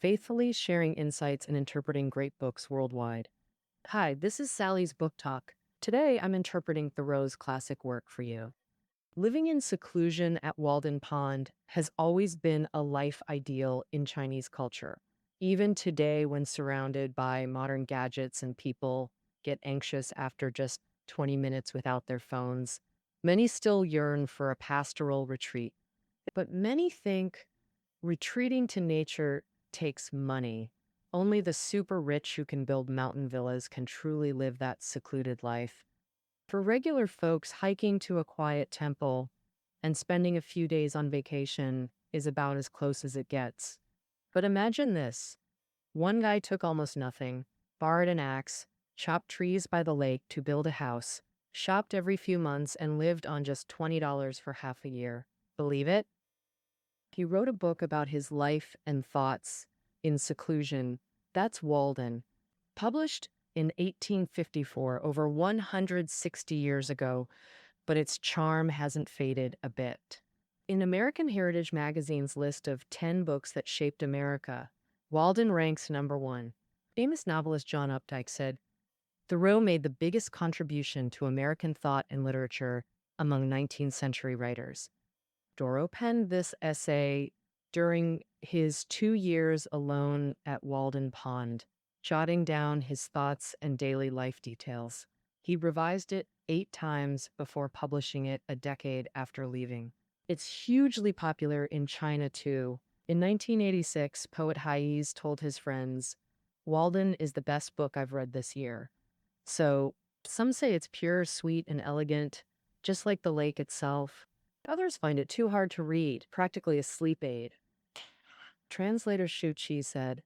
faithfully sharing insights and interpreting great books worldwide. Hi, this is Sally's Book Talk. Today I'm interpreting Thoreau's classic work for you. Living in seclusion at Walden Pond has always been a life ideal in Chinese culture. Even today, when surrounded by modern gadgets and people get anxious after just 20 minutes without their phones, many still yearn for a pastoral retreat. But many think retreating to nature takes money. Only the super rich who can build mountain villas can truly live that secluded life. For regular folks, hiking to a quiet temple and spending a few days on vacation is about as close as it gets. But imagine this. One guy took almost nothing, borrowed an axe, chopped trees by the lake to build a house, shopped every few months, and lived on just $20 for half a year. Believe it? He wrote a book about his life and thoughts in seclusion. That's Walden. Published in 1854, over 160 years ago, but its charm hasn't faded a bit. In American Heritage Magazine's list of 10 books that shaped America, Walden ranks number one. Famous novelist John Updike said, Thoreau made the biggest contribution to American thought and literature among 19th century writers. Thoreau penned this essay during his 2 years alone at Walden Pond, jotting down his thoughts and daily life details. He revised it 8 times before publishing it a decade after leaving. It's hugely popular in China, too. In 1986, poet Hayes told his friends, Walden is the best book I've read this year. So, some say it's pure, sweet, and elegant, just like the lake itself. Others find it too hard to read, practically a sleep aid. Translator Shu Qi said,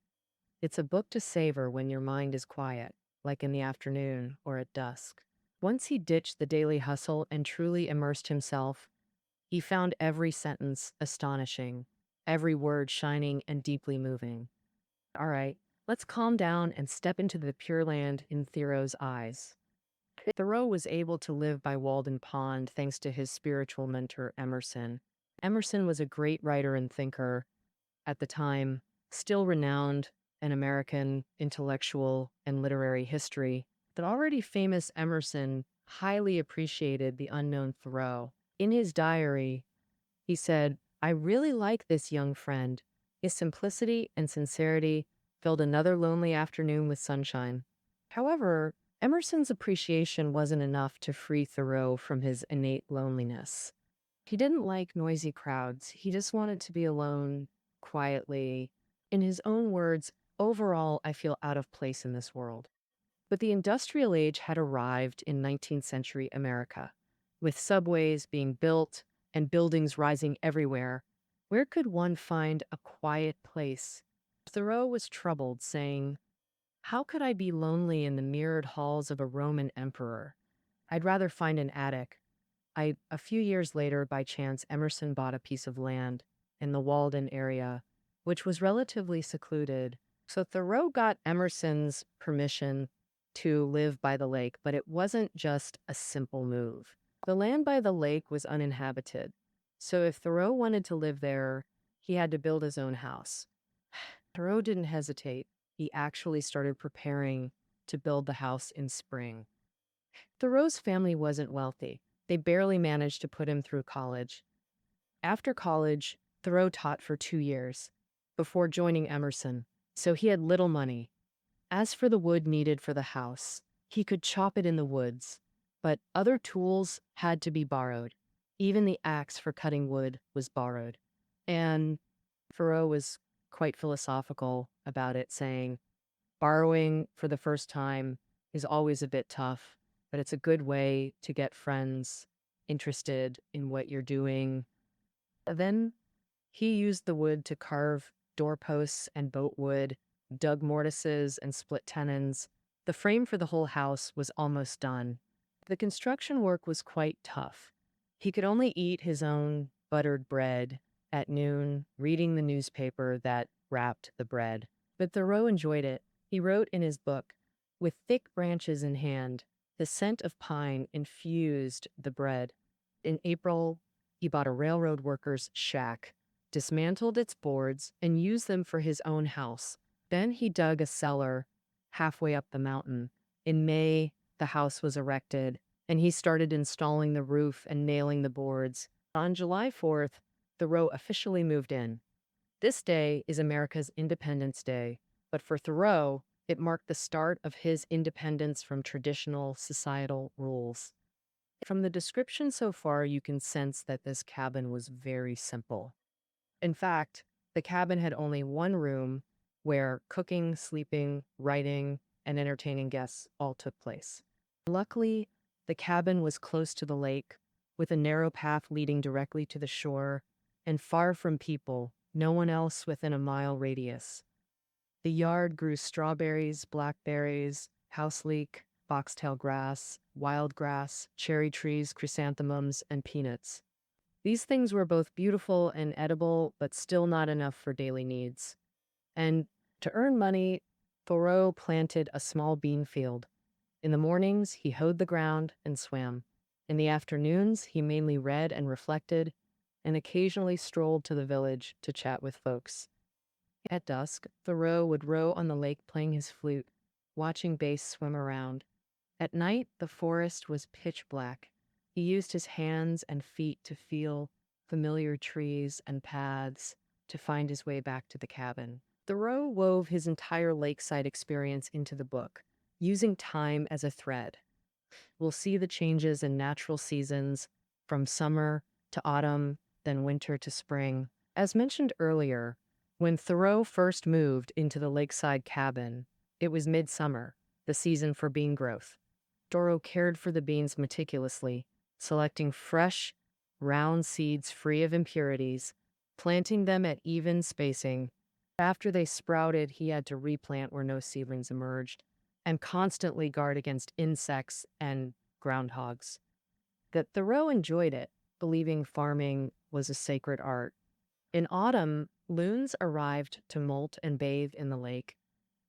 it's a book to savor when your mind is quiet, like in the afternoon or at dusk. Once he ditched the daily hustle and truly immersed himself, he found every sentence astonishing, every word shining and deeply moving. All right, let's calm down and step into the Pure Land in Thoreau's eyes. Thoreau was able to live by Walden Pond thanks to his spiritual mentor, Emerson. Emerson was a great writer and thinker at the time, still renowned in American intellectual and literary history. The already famous Emerson highly appreciated the unknown Thoreau. In his diary, he said, I really like this young friend. His simplicity and sincerity filled another lonely afternoon with sunshine. However, Emerson's appreciation wasn't enough to free Thoreau from his innate loneliness. He didn't like noisy crowds. He just wanted to be alone, quietly. In his own words, overall, I feel out of place in this world. But the industrial age had arrived in 19th century America, with subways being built and buildings rising everywhere. Where could one find a quiet place? Thoreau was troubled, saying, how could I be lonely in the mirrored halls of a Roman emperor? I'd rather find an attic. A few years later, by chance, Emerson bought a piece of land in the Walden area, which was relatively secluded. So Thoreau got Emerson's permission to live by the lake, but it wasn't just a simple move. The land by the lake was uninhabited. So if Thoreau wanted to live there, he had to build his own house. Thoreau didn't hesitate. He actually started preparing to build the house in spring. Thoreau's family wasn't wealthy. They barely managed to put him through college. After college, Thoreau taught for 2 years before joining Emerson, so he had little money. As for the wood needed for the house, he could chop it in the woods, but other tools had to be borrowed. Even the axe for cutting wood was borrowed. And Thoreau was quite philosophical about it, saying, borrowing for the first time is always a bit tough, but it's a good way to get friends interested in what you're doing. Then he used the wood to carve doorposts and boat wood, dug mortises and split tenons. The frame for the whole house was almost done. The construction work was quite tough. He could only eat his own buttered bread at noon, reading the newspaper that wrapped the bread. But Thoreau enjoyed it. He wrote in his book, with thick branches in hand, the scent of pine infused the bread. In April, he bought a railroad worker's shack dismantled its boards, and used them for his own house. Then he dug a cellar halfway up the mountain. In May, the house was erected, and he started installing the roof and nailing the boards. On July 4th, Thoreau officially moved in. This day is America's Independence Day, but for Thoreau, it marked the start of his independence from traditional societal rules. From the description so far, you can sense that this cabin was very simple. In fact, the cabin had only one room where cooking, sleeping, writing, and entertaining guests all took place. Luckily, the cabin was close to the lake, with a narrow path leading directly to the shore, and far from people, no one else within a mile radius. The yard grew strawberries, blackberries, houseleek, boxtail grass, wild grass, cherry trees, chrysanthemums, and peanuts. These things were both beautiful and edible, but still not enough for daily needs. And to earn money, Thoreau planted a small bean field. In the mornings, he hoed the ground and swam. In the afternoons, he mainly read and reflected, and occasionally strolled to the village to chat with folks. At dusk, Thoreau would row on the lake playing his flute, watching bass swim around. At night, the forest was pitch black. He used his hands and feet to feel familiar trees and paths to find his way back to the cabin. Thoreau wove his entire lakeside experience into the book, using time as a thread. We'll see the changes in natural seasons, from summer to autumn, then winter to spring. As mentioned earlier, when Thoreau first moved into the lakeside cabin, it was midsummer, the season for bean growth. Thoreau cared for the beans meticulously, selecting fresh, round seeds free of impurities, planting them at even spacing. After they sprouted, he had to replant where no seedlings emerged, and constantly guard against insects and groundhogs. That Thoreau enjoyed it, believing farming was a sacred art. In autumn, loons arrived to molt and bathe in the lake.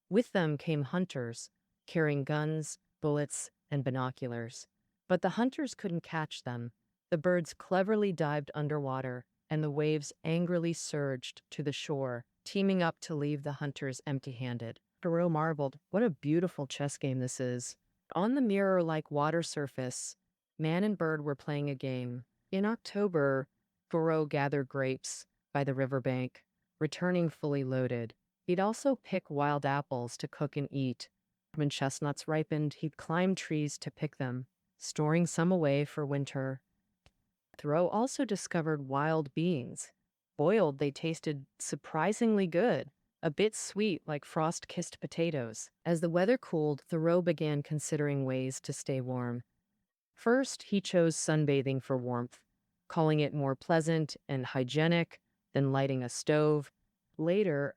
With them came hunters, carrying guns, bullets, and binoculars. But the hunters couldn't catch them. The birds cleverly dived underwater, and the waves angrily surged to the shore, teaming up to leave the hunters empty-handed. Thoreau marveled, "What a beautiful chess game this is." On the mirror-like water surface, man and bird were playing a game. In October, Thoreau gathered grapes by the riverbank, returning fully loaded. He'd also pick wild apples to cook and eat. When chestnuts ripened, he'd climb trees to pick them, storing some away for winter. Thoreau also discovered wild beans. Boiled, they tasted surprisingly good, a bit sweet like frost-kissed potatoes. As the weather cooled, Thoreau began considering ways to stay warm. First, he chose sunbathing for warmth, calling it more pleasant and hygienic than lighting a stove. Later,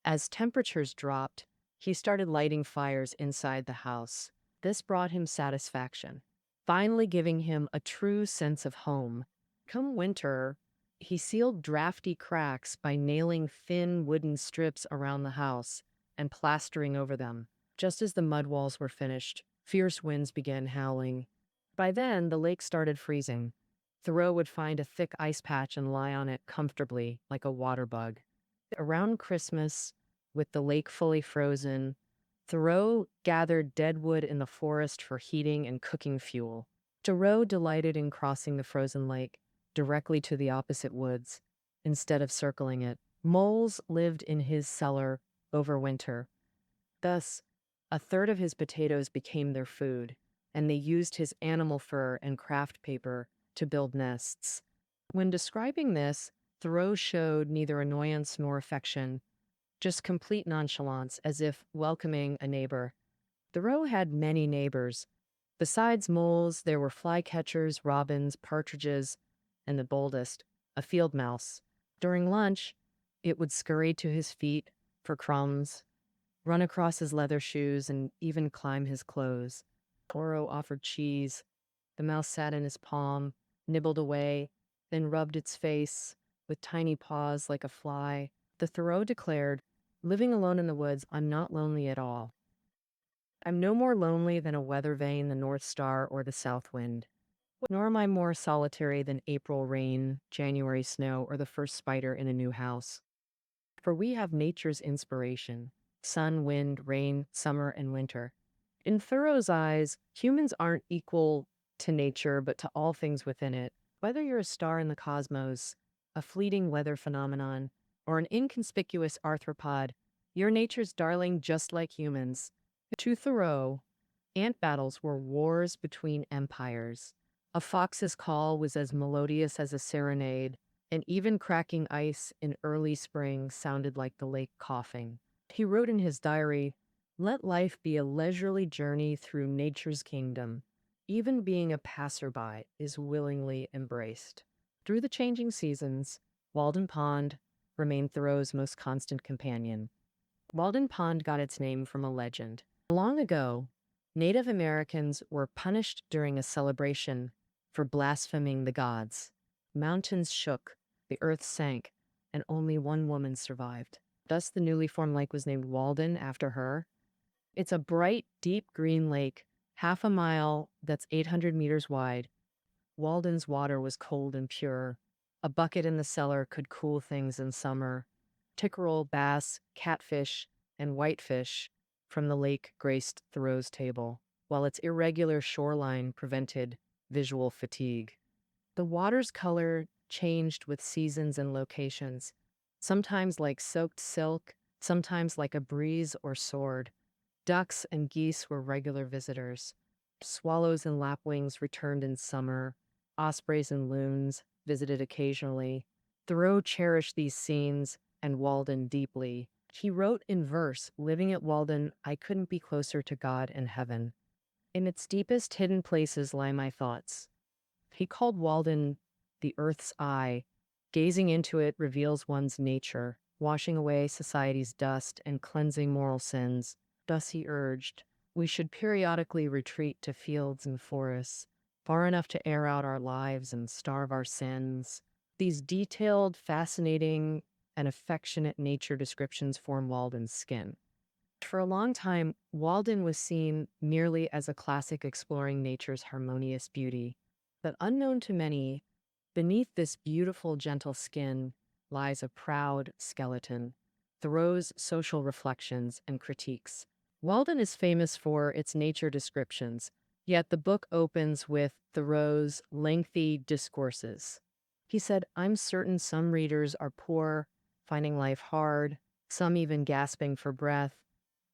as temperatures dropped, he started lighting fires inside the house. This brought him satisfaction, finally giving him a true sense of home. Come winter, he sealed drafty cracks by nailing thin wooden strips around the house and plastering over them. Just as the mud walls were finished, fierce winds began howling. By then, the lake started freezing. Thoreau would find a thick ice patch and lie on it comfortably, like a water bug. Around Christmas, with the lake fully frozen, Thoreau gathered dead wood in the forest for heating and cooking fuel. Thoreau delighted in crossing the frozen lake directly to the opposite woods, instead of circling it. Moles lived in his cellar over winter. Thus, a third of his potatoes became their food, and they used his animal fur and craft paper to build nests. When describing this, Thoreau showed neither annoyance nor affection, just complete nonchalance, as if welcoming a neighbor. Thoreau had many neighbors. Besides moles, there were flycatchers, robins, partridges, and the boldest, a field mouse. During lunch, it would scurry to his feet for crumbs, run across his leather shoes, and even climb his clothes. Thoreau offered cheese. The mouse sat in his palm, nibbled away, then rubbed its face with tiny paws like a fly. The Thoreau declared, "Living alone in the woods, I'm not lonely at all. I'm no more lonely than a weather vane, the North Star, or the south wind." Nor am I more solitary than April rain, January snow, or the first spider in a new house. For we have nature's inspiration: sun, wind, rain, summer, and winter. In Thoreau's eyes, humans aren't equal to nature, but to all things within it. Whether you're a star in the cosmos, a fleeting weather phenomenon, or an inconspicuous arthropod, you're nature's darling just like humans. To Thoreau, ant battles were wars between empires. A fox's call was as melodious as a serenade, and even cracking ice in early spring sounded like the lake coughing. He wrote in his diary, "Let life be a leisurely journey through nature's kingdom. Even being a passerby is willingly embraced." Through the changing seasons, Walden Pond remained Thoreau's most constant companion. Walden Pond got its name from a legend. Long ago, Native Americans were punished during a celebration for blaspheming the gods. Mountains shook, the earth sank, and only one woman survived. Thus, the newly formed lake was named Walden after her. It's a bright, deep green lake, half a mile that's 800 meters wide. Walden's water was cold and pure. A bucket in the cellar could cool things in summer. Pickerel, bass, catfish, and whitefish from the lake graced Thoreau's table, while its irregular shoreline prevented visual fatigue. The water's color changed with seasons and locations, sometimes like soaked silk, sometimes like a breeze or sword. Ducks and geese were regular visitors. Swallows and lapwings returned in summer. Ospreys and loons visited occasionally. Thoreau cherished these scenes and Walden deeply. He wrote in verse, "Living at Walden, I couldn't be closer to God and heaven. In its deepest hidden places lie my thoughts." He called Walden the earth's eye. Gazing into it reveals one's nature, washing away society's dust and cleansing moral sins. Thus he urged, we should periodically retreat to fields and forests, far enough to air out our lives and starve our sins. These detailed, fascinating, and affectionate nature descriptions form Walden's skin. For a long time, Walden was seen merely as a classic exploring nature's harmonious beauty. But unknown to many, beneath this beautiful, gentle skin lies a proud skeleton, Thoreau's social reflections and critiques. Walden is famous for its nature descriptions, yet the book opens with Thoreau's lengthy discourses. He said, "I'm certain some readers are poor, finding life hard, some even gasping for breath,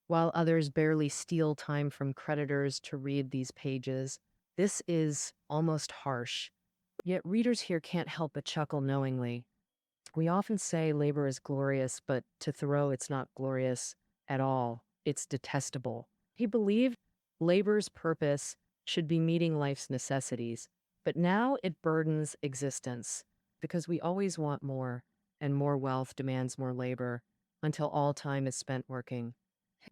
while others barely steal time from creditors to read these pages. This is almost harsh. Yet readers here can't help but chuckle knowingly. We often say labor is glorious, but to Thoreau, it's not glorious at all. It's detestable." He believed labor's purpose should be meeting life's necessities, but now it burdens existence because we always want more, and more wealth demands more labor until all time is spent working.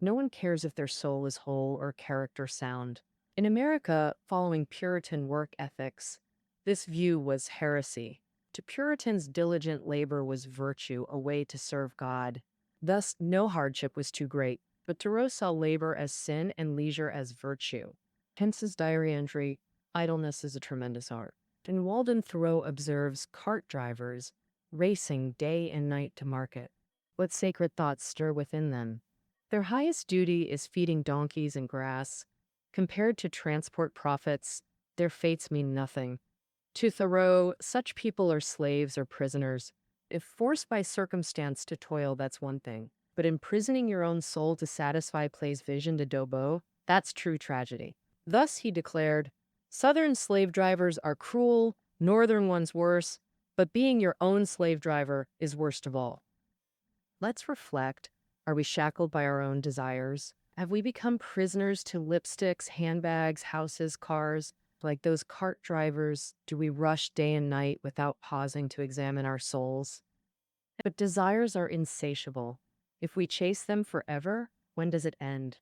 No one cares if their soul is whole or character sound. In America, following Puritan work ethics, this view was heresy. To Puritans, diligent labor was virtue, a way to serve God. Thus, no hardship was too great, but Thoreau saw labor as sin and leisure as virtue. Hence his diary entry, "Idleness is a tremendous art." In Walden, Thoreau observes cart drivers racing day and night to market. What sacred thoughts stir within them? Their highest duty is feeding donkeys and grass. Compared to transport profits, their fates mean nothing. To Thoreau, such people are slaves or prisoners. If forced by circumstance to toil, that's one thing. But imprisoning your own soul to satisfy Play's vision to Dobo, that's true tragedy. Thus, he declared, "Southern slave drivers are cruel, Northern ones worse, but being your own slave driver is worst of all." Let's reflect. Are we shackled by our own desires? Have we become prisoners to lipsticks, handbags, houses, cars? Like those cart drivers, do we rush day and night without pausing to examine our souls? But desires are insatiable. If we chase them forever, when does it end?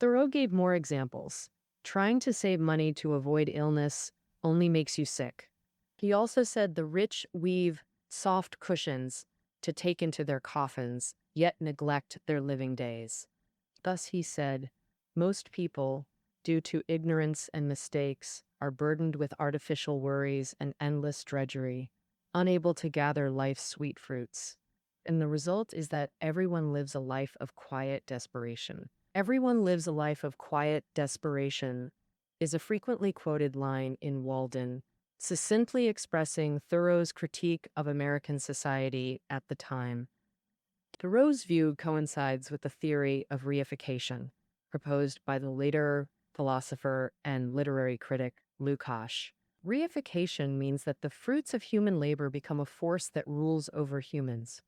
Thoreau gave more examples. Trying to save money to avoid illness only makes you sick. He also said the rich weave soft cushions to take into their coffins, yet neglect their living days. Thus he said, most people, due to ignorance and mistakes, are burdened with artificial worries and endless drudgery, unable to gather life's sweet fruits. And the result is that everyone lives a life of quiet desperation. Everyone lives a life of quiet desperation is a frequently quoted line in Walden, succinctly expressing Thoreau's critique of American society at the time. Thoreau's view coincides with the theory of reification, proposed by the later philosopher and literary critic Lukács. Reification means that the fruits of human labor become a force that rules over humans.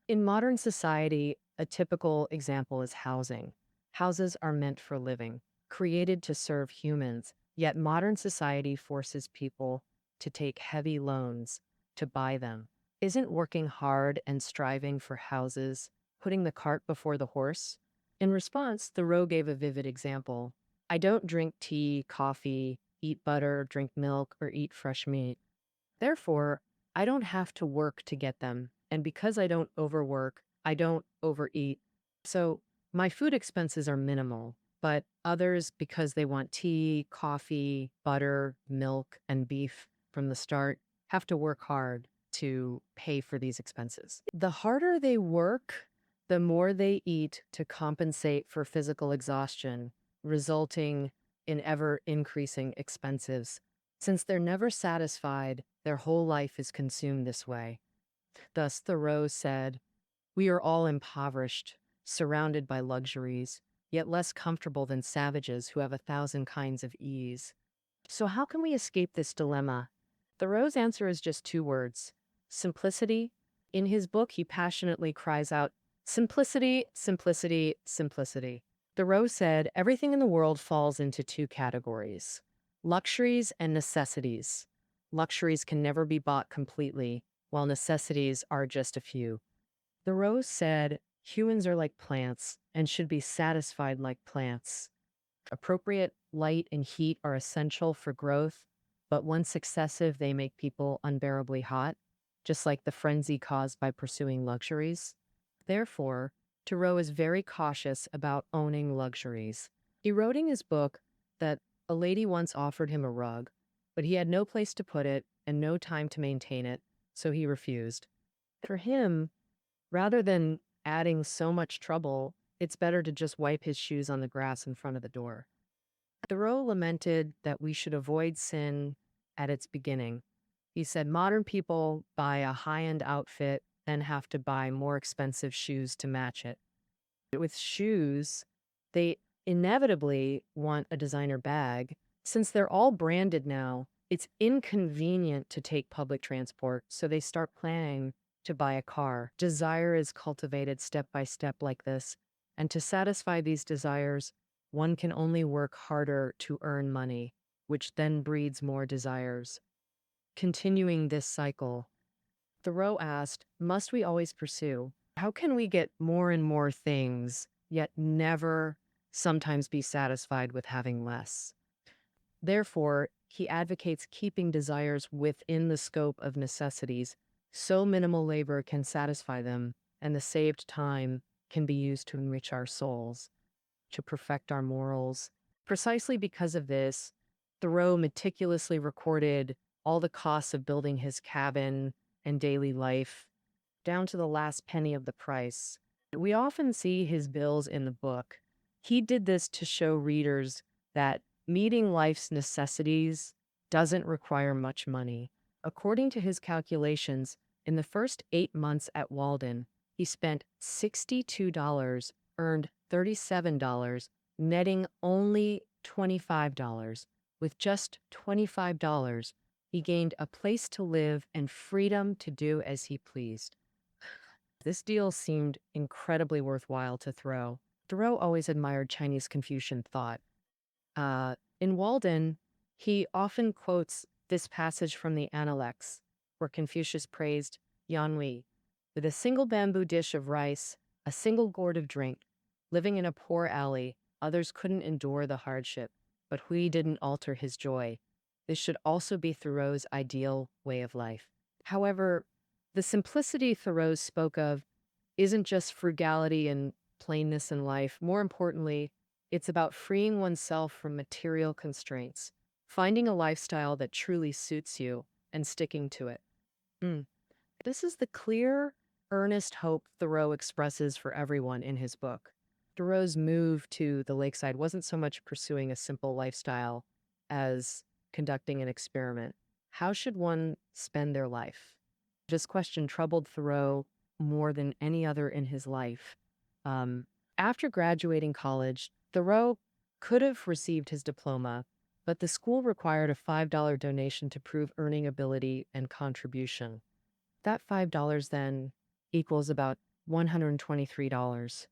In modern society, a typical example is housing. Houses are meant for living, created to serve humans, yet modern society forces people to take heavy loans to buy them. Isn't working hard and striving for houses putting the cart before the horse? In response, Thoreau gave a vivid example. I don't drink tea, coffee, eat butter, drink milk, or eat fresh meat. Therefore, I don't have to work to get them. And because I don't overwork, I don't overeat. So my food expenses are minimal. But others, because they want tea, coffee, butter, milk, and beef from the start, have to work hard to pay for these expenses. The harder they work, the more they eat to compensate for physical exhaustion, resulting in ever increasing expenses. Since they're never satisfied, their whole life is consumed this way. Thus, Thoreau said, we are all impoverished, surrounded by luxuries, yet less comfortable than savages who have 1,000 kinds of ease. So how can we escape this dilemma? Thoreau's answer is just two words: simplicity. In his book, he passionately cries out, simplicity, simplicity, simplicity. Thoreau said, everything in the world falls into two categories: luxuries and necessities. Luxuries can never be bought completely, while necessities are just a few. Thoreau said, humans are like plants and should be satisfied like plants. Appropriate light and heat are essential for growth, but once excessive, they make people unbearably hot, just like the frenzy caused by pursuing luxuries. Therefore, Thoreau is very cautious about owning luxuries. He wrote in his book that a lady once offered him a rug, but he had no place to put it and no time to maintain it, so he refused. For him, rather than adding so much trouble, it's better to just wipe his shoes on the grass in front of the door. Thoreau lamented that we should avoid sin at its beginning. He said modern people buy a high-end outfit, then have to buy more expensive shoes to match it. With shoes, they inevitably want a designer bag. Since they're all branded now, it's inconvenient to take public transport, so they start planning to buy a car. Desire is cultivated step by step like this, and to satisfy these desires, one can only work harder to earn money, which then breeds more desires. Continuing this cycle, Thoreau asked, must we always pursue? How can we get more and more things, yet never sometimes be satisfied with having less? Therefore, he advocates keeping desires within the scope of necessities, so minimal labor can satisfy them, and the saved time can be used to enrich our souls, to perfect our morals. Precisely because of this, Thoreau meticulously recorded all the costs of building his cabin and daily life, down to the last penny of the price. We often see his bills in the book. He did this to show readers that meeting life's necessities doesn't require much money. According to his calculations, in the first 8 months at Walden, he spent $62, earned $37, netting only $25. With just $25, he gained a place to live and freedom to do as he pleased. This deal seemed incredibly worthwhile to Thoreau. Thoreau always admired Chinese Confucian thought. In Walden, he often quotes this passage from the Analects, where Confucius praised Yanhui. With a single bamboo dish of rice, a single gourd of drink, living in a poor alley, others couldn't endure the hardship, but Hui didn't alter his joy. This should also be Thoreau's ideal way of life. However, the simplicity Thoreau spoke of isn't just frugality and plainness in life. More importantly, it's about freeing oneself from material constraints. finding a lifestyle that truly suits you and sticking to it. Mm. This is the clear, earnest hope Thoreau expresses for everyone in his book. Thoreau's move to the lakeside wasn't so much pursuing a simple lifestyle as conducting an experiment. How should one spend their life? This question troubled Thoreau more than any other in his life. Um, After graduating college, Thoreau could have received his diploma, but the school required a $5 donation to prove earning ability and contribution. That $5 then equals about $123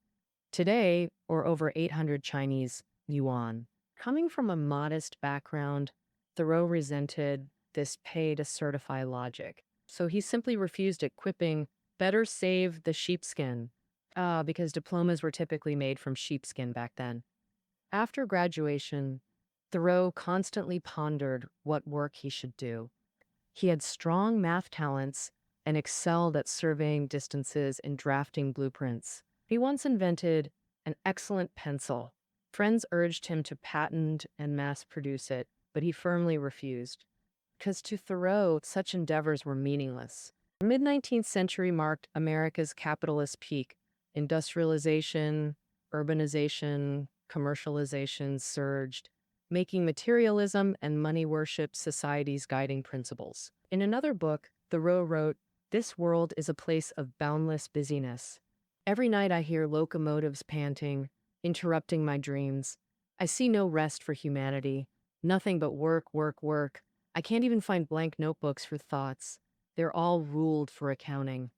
today, or over 800 Chinese yuan. Coming from a modest background, Thoreau resented this pay to certify logic. So he simply refused it, quipping, "Better save the sheepskin," because diplomas were typically made from sheepskin back then. After graduation, Thoreau constantly pondered what work he should do. He had strong math talents and excelled at surveying distances and drafting blueprints. He once invented an excellent pencil. Friends urged him to patent and mass produce it, but he firmly refused. Because to Thoreau, such endeavors were meaningless. The mid-19th century marked America's capitalist peak. Industrialization, urbanization, commercialization surged, making materialism and money worship society's guiding principles. In another book, Thoreau wrote, "This world is a place of boundless busyness. Every night I hear locomotives panting, interrupting my dreams. I see no rest for humanity. Nothing but work, work, work. I can't even find blank notebooks for thoughts. They're all ruled for accounting."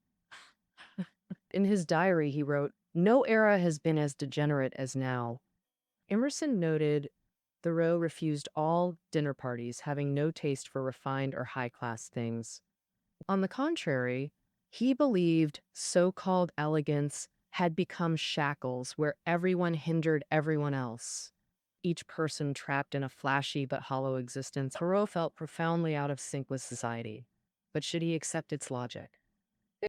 In his diary, he wrote, "No era has been as degenerate as now." Emerson noted Thoreau refused all dinner parties, having no taste for refined or high-class things. On the contrary, he believed so-called elegance had become shackles where everyone hindered everyone else, each person trapped in a flashy but hollow existence. Thoreau felt profoundly out of sync with society. But should he accept its logic?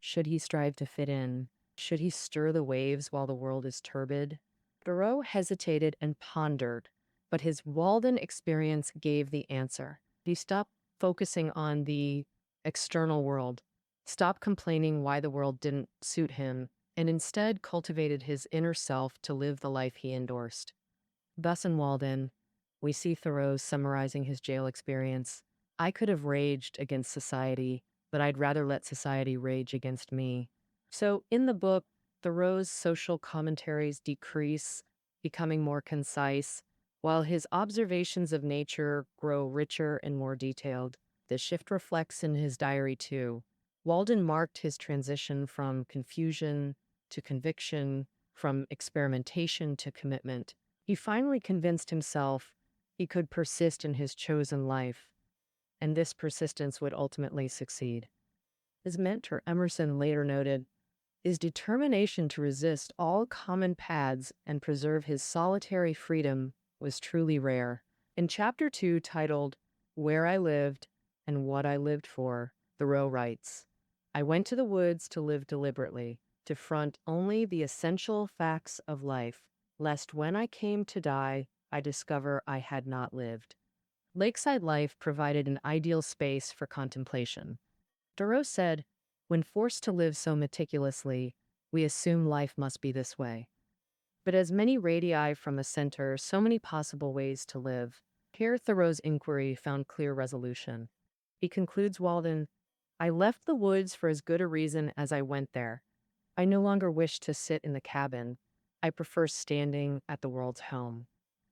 Should he strive to fit in? Should he stir the waves while the world is turbid? Thoreau hesitated and pondered, but his Walden experience gave the answer. He stopped focusing on the external world, stopped complaining why the world didn't suit him, and instead cultivated his inner self to live the life he endorsed. Thus in Walden, we see Thoreau summarizing his jail experience. "I could have raged against society, but I'd rather let society rage against me." So in the book, Thoreau's social commentaries decrease, becoming more concise, while his observations of nature grow richer and more detailed. The shift reflects in his diary too. Walden marked his transition from confusion to conviction, from experimentation to commitment. He finally convinced himself he could persist in his chosen life, and this persistence would ultimately succeed. His mentor, Emerson, later noted, his determination to resist all common paths and preserve his solitary freedom was truly rare. In chapter 2, titled "Where I Lived and What I Lived For," Thoreau writes, "I went to the woods to live deliberately, to front only the essential facts of life, lest when I came to die, I discover I had not lived." Lakeside life provided an ideal space for contemplation. Thoreau said, "When forced to live so meticulously, we assume life must be this way. But as many radii from a center, so many possible ways to live." Here Thoreau's inquiry found clear resolution. He concludes Walden, "I left the woods for as good a reason as I went there. I no longer wish to sit in the cabin. I prefer standing at the world's home.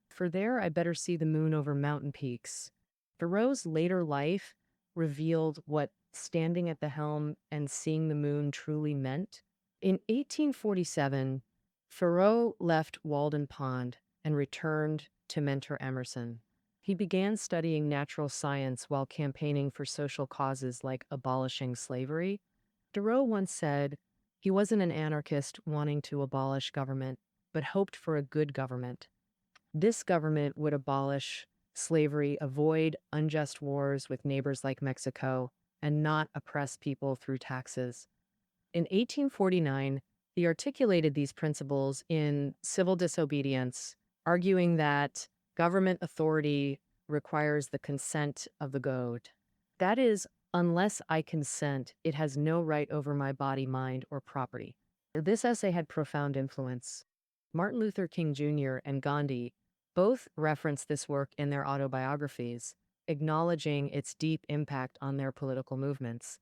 For there I better see the moon over mountain peaks." Thoreau's later life revealed what standing at the helm and seeing the moon truly meant. In 1847, Thoreau left Walden Pond and returned to mentor Emerson. He began studying natural science while campaigning for social causes like abolishing slavery. Thoreau once said he wasn't an anarchist wanting to abolish government, but hoped for a good government. This government would abolish slavery, avoid unjust wars with neighbors like Mexico, and not oppress people through taxes. In 1849, he articulated these principles in Civil Disobedience, arguing that government authority requires the consent of the goat. That is, unless I consent, it has no right over my body, mind, or property. This essay had profound influence. Martin Luther King Jr. and Gandhi both referenced this work in their autobiographies, acknowledging its deep impact on their political movements.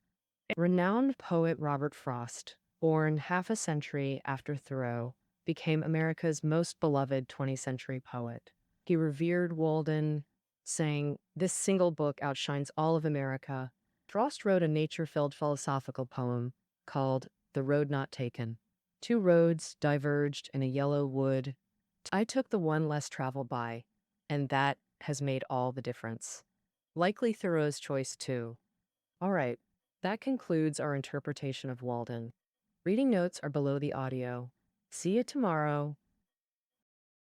Renowned poet Robert Frost, born half a century after Thoreau, became America's most beloved 20th century poet. He revered Walden, saying, "This single book outshines all of America." Frost wrote a nature-filled philosophical poem called The Road Not Taken. Two roads diverged in a yellow wood. I took the one less traveled by, and that has made all the difference. Likely Thoreau's choice, too. All right, that concludes our interpretation of Walden. Reading notes are below the audio. See you tomorrow.